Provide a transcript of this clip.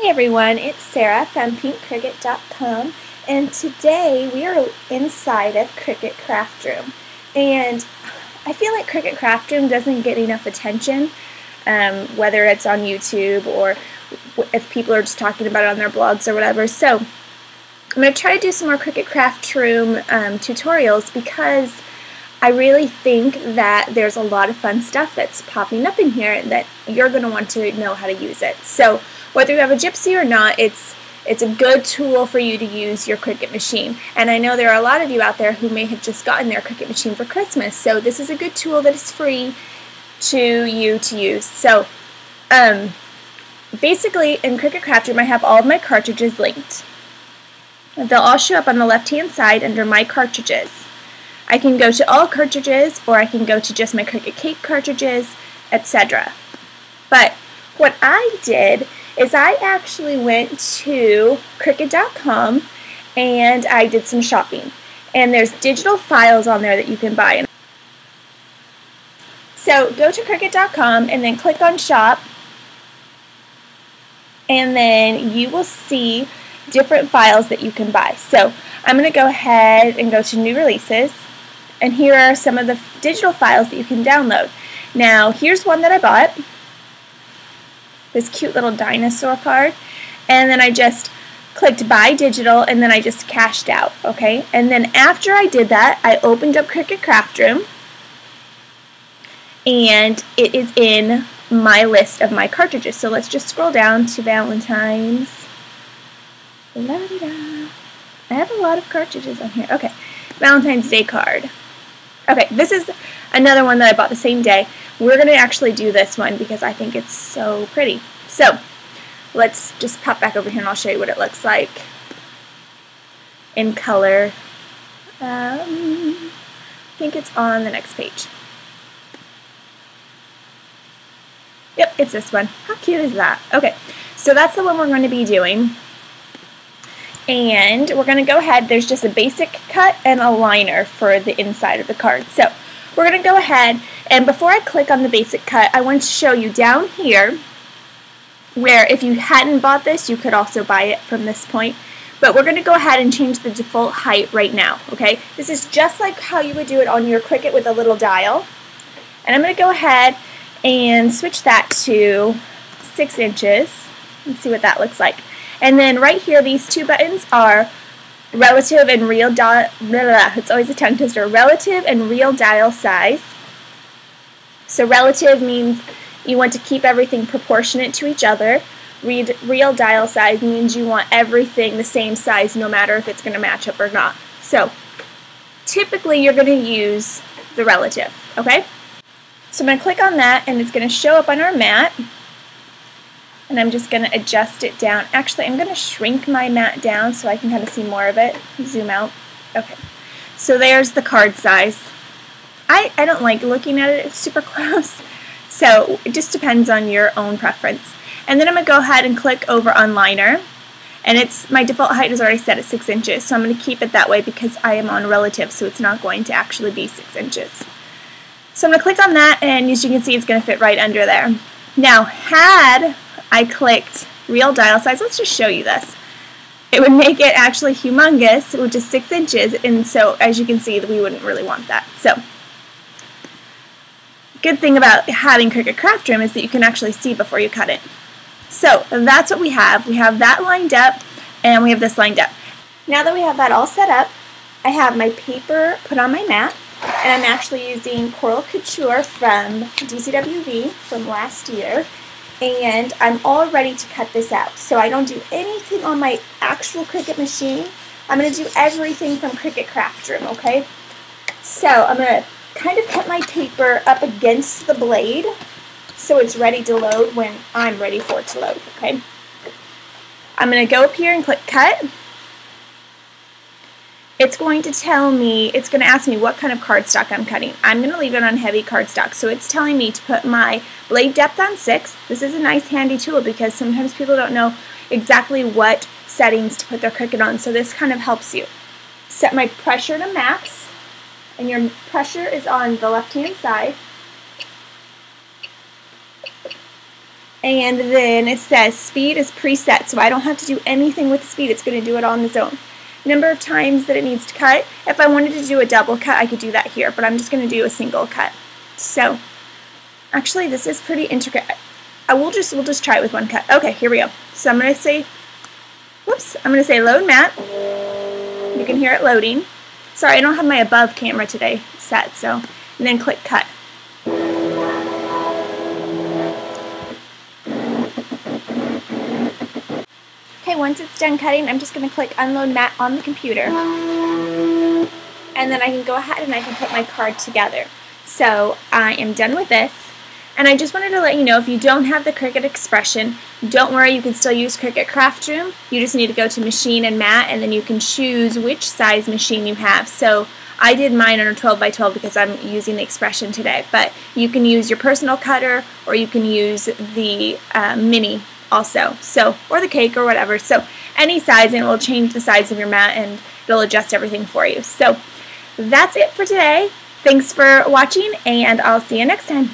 Hey everyone, it's Sarah from pinkcricut.com, and today we are inside of Cricut Craft Room. And I feel like Cricut Craft Room doesn't get enough attention, whether it's on YouTube or if people are just talking about it on their blogs or whatever. So I'm going to try to do some more Cricut Craft Room tutorials because I really think that there's a lot of fun stuff that's popping up in here that you're going to want to know how to use it. So whether you have a Gypsy or not, it's a good tool for you to use your Cricut machine. And I know there are a lot of you out there who may have just gotten their Cricut machine for Christmas, so this is a good tool that is free to you to use. So basically in Cricut Craft Room I have all of my cartridges linked. They'll all show up on the left hand side under my cartridges. I can go to all cartridges, or I can go to just my Cricut Cake cartridges, etc. But what I did is I actually went to Cricut.com and I did some shopping. And there's digital files on there that you can buy. So go to Cricut.com and then click on Shop, and then you will see different files that you can buy. So I'm going to go ahead and go to New Releases. And here are some of the digital files that you can download. Now, here's one that I bought. This cute little dinosaur card. And then I just clicked Buy Digital, and then I just cashed out, okay? And then after I did that, I opened up Cricut Craft Room. And it is in my list of my cartridges. So let's just scroll down to Valentine's. La-di-da. I have a lot of cartridges on here. Okay, Valentine's Day card. Okay, this is another one that I bought the same day. We're going to actually do this one because I think it's so pretty. So, let's just pop back over here and I'll show you what it looks like in color. I think it's on the next page. Yep, it's this one. How cute is that? Okay, so that's the one we're going to be doing. And we're going to go ahead, there's just a basic cut and a liner for the inside of the card. So we're going to go ahead, and before I click on the basic cut, I want to show you down here where if you hadn't bought this, you could also buy it from this point. But we're going to go ahead and change the default height right now, okay? This is just like how you would do it on your Cricut with a little dial. And I'm going to go ahead and switch that to 6 inches and see what that looks like. And then right here, these two buttons are relative and real dial. It's always a tongue twister. Relative and real dial size. So relative means you want to keep everything proportionate to each other. Real dial size means you want everything the same size, no matter if it's going to match up or not. So typically, you're going to use the relative. Okay. So I'm going to click on that, and it's going to show up on our mat. And I'm just going to adjust it down. Actually, I'm going to shrink my mat down so I can kind of see more of it. Zoom out. Okay. So there's the card size. I don't like looking at it super close. So it just depends on your own preference. And then I'm going to go ahead and click over on liner. And my default height is already set at 6 inches. So I'm going to keep it that way because I am on relative. So it's not going to actually be 6 inches. So I'm going to click on that. And as you can see, it's going to fit right under there. Now, had I clicked real dial size, let's just show you this. It would make it actually humongous, which is 6 inches, and so as you can see, we wouldn't really want that. So, good thing about having Cricut Craft Room is that you can actually see before you cut it. So, that's what we have. We have that lined up, and we have this lined up. Now that we have that all set up, I have my paper put on my mat, and I'm actually using Coral Couture from DCWV from last year. And I'm all ready to cut this out. So I don't do anything on my actual Cricut machine. I'm going to do everything from Cricut Craft Room, okay? So I'm going to kind of put my paper up against the blade so it's ready to load when I'm ready for it to load, okay? I'm going to go up here and click Cut. It's going to tell me, it's going to ask me what kind of cardstock I'm cutting. I'm going to leave it on heavy cardstock. So it's telling me to put my blade depth on 6. This is a nice handy tool because sometimes people don't know exactly what settings to put their Cricut on. So this kind of helps you. Set my pressure to max. And your pressure is on the left hand side. And then it says speed is preset, so I don't have to do anything with the speed. It's going to do it all on its own. Number of times that it needs to cut. If I wanted to do a double cut, I could do that here, but I'm just going to do a single cut. So, actually, this is pretty intricate. We'll just try it with one cut. Okay, here we go. So I'm going to say, I'm going to say load mat. You can hear it loading. Sorry, I don't have my above camera today set, so, and then click cut. Okay, once it's done cutting, I'm just going to click unload mat on the computer. And then I can go ahead and I can put my card together. So I am done with this. And I just wanted to let you know, if you don't have the Cricut Expression, don't worry, you can still use Cricut Craft Room. You just need to go to Machine and Mat, and then you can choose which size machine you have. So I did mine on a 12 by 12 because I'm using the Expression today. But you can use your personal cutter, or you can use the mini also, so, or the cake or whatever. So any size, and it will change the size of your mat and it'll adjust everything for you. So that's it for today. Thanks for watching, and I'll see you next time.